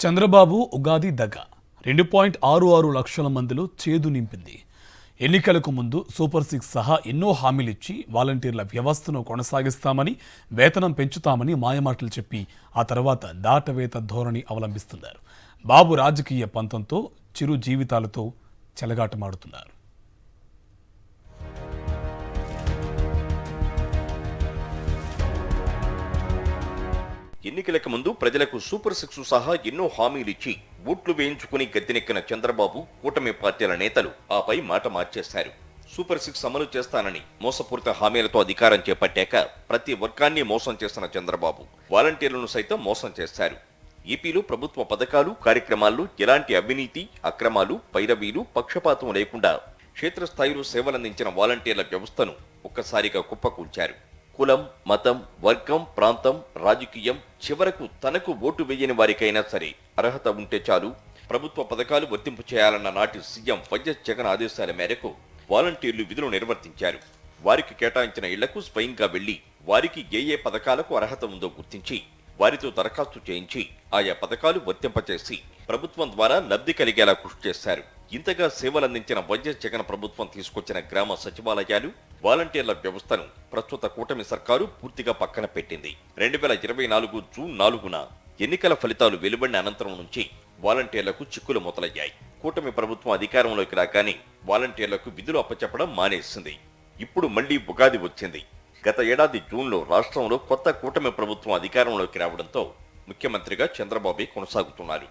చంద్రబాబు ఉగాది దగ 2.66 లక్షల మందిలో చేదు నింపింది. ఎన్నికలకు ముందు సూపర్ సిక్స్ సహా ఎన్నో హామీలిచ్చి వాలంటీర్ల వ్యవస్థను కొనసాగిస్తామని, వేతనం పెంచుతామని మాయమాటలు చెప్పి ఆ తర్వాత దాటవేత ధోరణి అవలంబిస్తున్నారు. బాబు రాజకీయ పంతంతో చిరు జీవితాలతో చెలగాటమాడుతున్నారు. ఎన్నికలకు ముందు ప్రజలకు సూపర్ సిక్స్ సహా ఎన్నో హామీలిచ్చి ఓట్లు వేయించుకుని గద్దెనెక్కిన చంద్రబాబు కూటమి పార్టీల నేతలు ఆపై మాట మార్చేశారు. సూపర్ సిక్స్ అమలు చేస్తానని మోసపూరిత హామీలతో అధికారం చేపట్టాక ప్రతి వర్గాన్ని మోసం చేసిన చంద్రబాబు వాలంటీర్లను సైతం మోసం చేశారు. ఏపీలో ప్రభుత్వ పథకాలు కార్యక్రమాల్లో ఎలాంటి అవినీతి, అక్రమాలు, పైరవీలు, పక్షపాతం లేకుండా క్షేత్రస్థాయిలో సేవలందించిన వాలంటీర్ల వ్యవస్థను ఒక్కసారిగా కుప్పకూల్చారు. కులం, మతం, వర్గం, ప్రాంతం, రాజకీయం, చివరకు తనకు ఓటు వేయని వారికైనా సరే అర్హత ఉంటే చాలు ప్రభుత్వ పథకాలు వర్తింపు చేయాలన్న నాటి సీఎం వైఎస్ జగన్ ఆదేశాల మేరకు వాలంటీర్లు విధులు నిర్వర్తించారు. వారికి కేటాయించిన ఇళ్లకు స్వయంగా వెళ్లి వారికి ఏ పథకాలకు అర్హత ఉందో గుర్తించి వారితో దరఖాస్తు చేయించి ఆయా పథకాలు వర్తింపచేసి ప్రభుత్వం ద్వారా లబ్ధి కలిగేలా కృషి చేశారు. ఇంతగా సేవలందించిన వైఎస్ జగన్ ప్రభుత్వం తీసుకొచ్చిన గ్రామ సచివాలయాలు, వాలంటీర్ల వ్యవస్థను ప్రస్తుత కూటమి సర్కారు పూర్తిగా పక్కన పెట్టింది. 2024 జూన్ 4న ఎన్నికల ఫలితాలు వెలువడిన అనంతరం నుంచి వాలంటీర్లకు చిక్కులు మొదలయ్యాయి. కూటమి ప్రభుత్వం అధికారంలోకి రాగానే వాలంటీర్లకు విధులు అప్పచెప్పడం మానేసింది. ఇప్పుడు మళ్లీ ఉగాది వచ్చింది. గత ఏడాది జూన్లో రాష్ట్రంలో కొత్త కూటమి ప్రభుత్వం అధికారంలోకి రావడంతో ముఖ్యమంత్రిగా చంద్రబాబే కొనసాగుతున్నారు.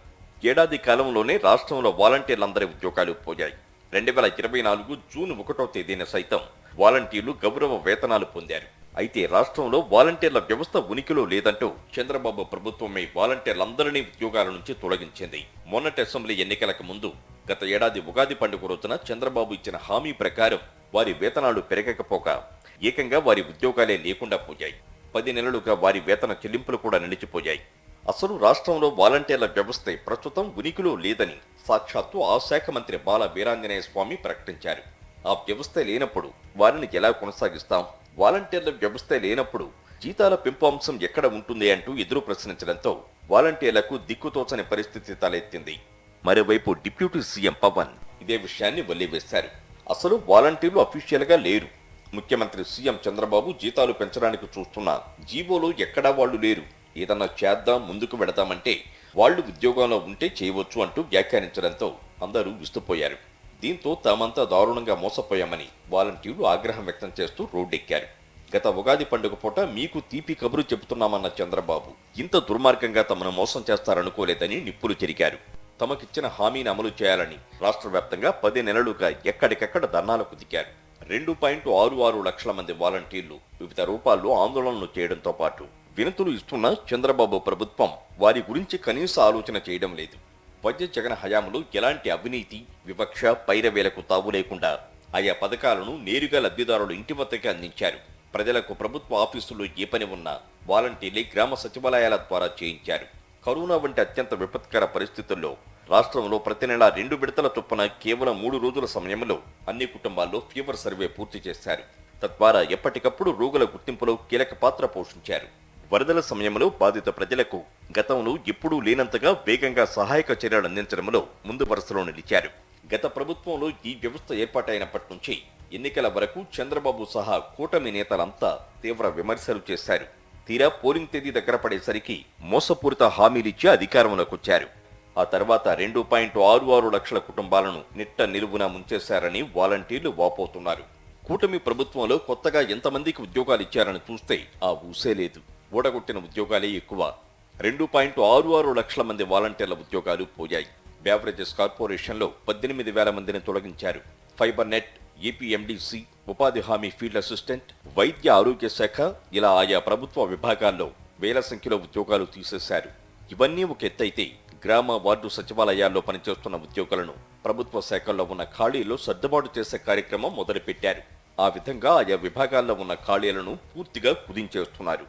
ఏడాది కాలంలోనే రాష్ట్రంలో వాలంటీర్లందరి ఉద్యోగాలు పోయాయి. 2024 జూన్ 1వ తేదీన సైతం వాలంటీర్లు గౌరవ వేతనాలు పొందారు. అయితే రాష్ట్రంలో వాలంటీర్ల వ్యవస్థ ఉనికిలో లేదంటూ చంద్రబాబు ప్రభుత్వమే వాలంటీర్లందరినీ ఉద్యోగాల నుంచి తొలగించింది. మొన్నటి అసెంబ్లీ ఎన్నికలకు ముందు గత ఏడాది ఉగాది పండుగ రోజున చంద్రబాబు ఇచ్చిన హామీ ప్రకారం వారి వేతనాలు పెరగకపోగా ఏకంగా వారి ఉద్యోగాలే లేకుండా పోయాయి. 10 నెలలుగా వారి వేతన చెల్లింపులు కూడా నిలిచిపోయాయి. అసలు రాష్ట్రంలో వాలంటీర్ల వ్యవస్థ ప్రస్తుతం ఉనికిలో లేదని సాక్షాత్తు ఆ శాఖ మంత్రి బాల వీరాంజనేయ స్వామి ప్రకటించారు. ఆ వ్యవస్థ లేనప్పుడు వారిని ఎలా కొనసాగిస్తాం? వాలంటీర్ల వ్యవస్థ లేనప్పుడు జీతాల పెంపు అంశం ఎక్కడ ఉంటుంది అంటూ ఎదురు ప్రశ్నించడంతో వాలంటీర్లకు దిక్కుతోచని పరిస్థితి తలెత్తింది. మరోవైపు డిప్యూటీ సీఎం పవన్ ఇదే విషయాన్ని వల్లివేశారు. అసలు వాలంటీర్లు అఫీషియల్ గా లేరు. ముఖ్యమంత్రి సీఎం చంద్రబాబు జీతాలు పెంచడానికి చూస్తున్న జీవోలో ఎక్కడా వాళ్లు లేరు. ఏదన్నా చేద్దాం, ముందుకు వెడదామంటే వాళ్లు ఉద్యోగంలో ఉంటే చేయవచ్చు అంటూ వ్యాఖ్యానించడంతో అందరూ విస్తుపోయారు. దీంతో తామంతా దారుణంగా మోసపోయామని వాలంటీర్లు ఆగ్రహం వ్యక్తం చేస్తూ రోడ్డెక్కారు. గత ఉగాది పండుగ పూట మీకు తీపి కబురు చెబుతున్నామన్న చంద్రబాబు ఇంత దుర్మార్గంగా తమను మోసం చేస్తారనుకోలేదని నిప్పులు చెరిగారు. తమకిచ్చిన హామీని అమలు చేయాలని రాష్ట్ర వ్యాప్తంగా 10 నెలలుగా ఎక్కడికెక్కడ ధర్నాలకు దిగారు. 2.66 లక్షల మంది వాలంటీర్లు వివిధ రూపాల్లో ఆందోళనలు చేయడంతో పాటు వినతులు ఇస్తున్న చంద్రబాబు ప్రభుత్వం వారి గురించి కనీస ఆలోచన చేయడం లేదు. వైఎస్ జగన్ హయాంలో ఎలాంటి అవినీతి, వివక్ష, పైరవేలకు తావు లేకుండా ఆయా పథకాలను నేరుగా లబ్ధిదారులు ఇంటి వద్దకే అందించారు. ప్రజలకు ప్రభుత్వ ఆఫీసుల్లో ఏ పని ఉన్నా వాలంటీర్లే గ్రామ సచివాలయాల ద్వారా చేయించారు. కరోనా వంటి అత్యంత విపత్కర పరిస్థితుల్లో రాష్ట్రంలో ప్రతి నెల 2 విడతల చొప్పున కేవలం 3 రోజుల సమయంలో అన్ని కుటుంబాల్లో ఫీవర్ సర్వే పూర్తి చేశారు. తద్వారా ఎప్పటికప్పుడు రోగుల గుర్తింపులో కీలక పాత్ర పోషించారు. వరదల సమయంలో బాధిత ప్రజలకు గతంలో ఎప్పుడూ లేనంతగా వేగంగా సహాయక చర్యలు అందించడంలో ముందు వరుసలో నిలిచారు. గత ప్రభుత్వంలో ఈ వ్యవస్థ ఏర్పాటైనప్పటి నుంచి ఎన్నికల వరకు చంద్రబాబు సహా కూటమి నేతలంతా తీవ్ర విమర్శలు చేశారు. తీరా పోలింగ్ తేదీ దగ్గర పడేసరికి మోసపూరిత హామీలిచ్చి అధికారంలోకి వచ్చారు. ఆ తర్వాత 2.66 లక్షల కుటుంబాలను నిట్ట నిలువున ముంచేశారని వాలంటీర్లు వాపోతున్నారు. కూటమి ప్రభుత్వంలో కొత్తగా ఎంతమందికి ఉద్యోగాలు ఇచ్చారని చూస్తే ఆ ఊసే లేదు. ఓడగొట్టిన ఉద్యోగాలే ఎక్కువ. 2.66 లక్షల మంది వాలంటీర్ల ఉద్యోగాలు పోయాయి. బేవరేజెస్ కార్పొరేషన్లో 18,000 మందిని తొలగించారు. ఫైబర్ నెట్, ఏపీఎండిసి, ఉపాధి హామీ ఫీల్డ్ అసిస్టెంట్, వైద్య ఆరోగ్య శాఖ ఇలా ఆయా ప్రభుత్వ విభాగాల్లో వేల సంఖ్యలో ఉద్యోగాలు తీసేశారు. ఇవన్నీ ఒక ఎత్తైతే గ్రామ వార్డు సచివాలయాల్లో పనిచేస్తున్న ఉద్యోగులను ప్రభుత్వ శాఖల్లో ఉన్న ఖాళీల్లో సర్దుబాటు చేసే కార్యక్రమం మొదలుపెట్టారు. ఆ విధంగా ఆయా విభాగాల్లో ఉన్న ఖాళీలను పూర్తిగా కుదించేస్తున్నారు.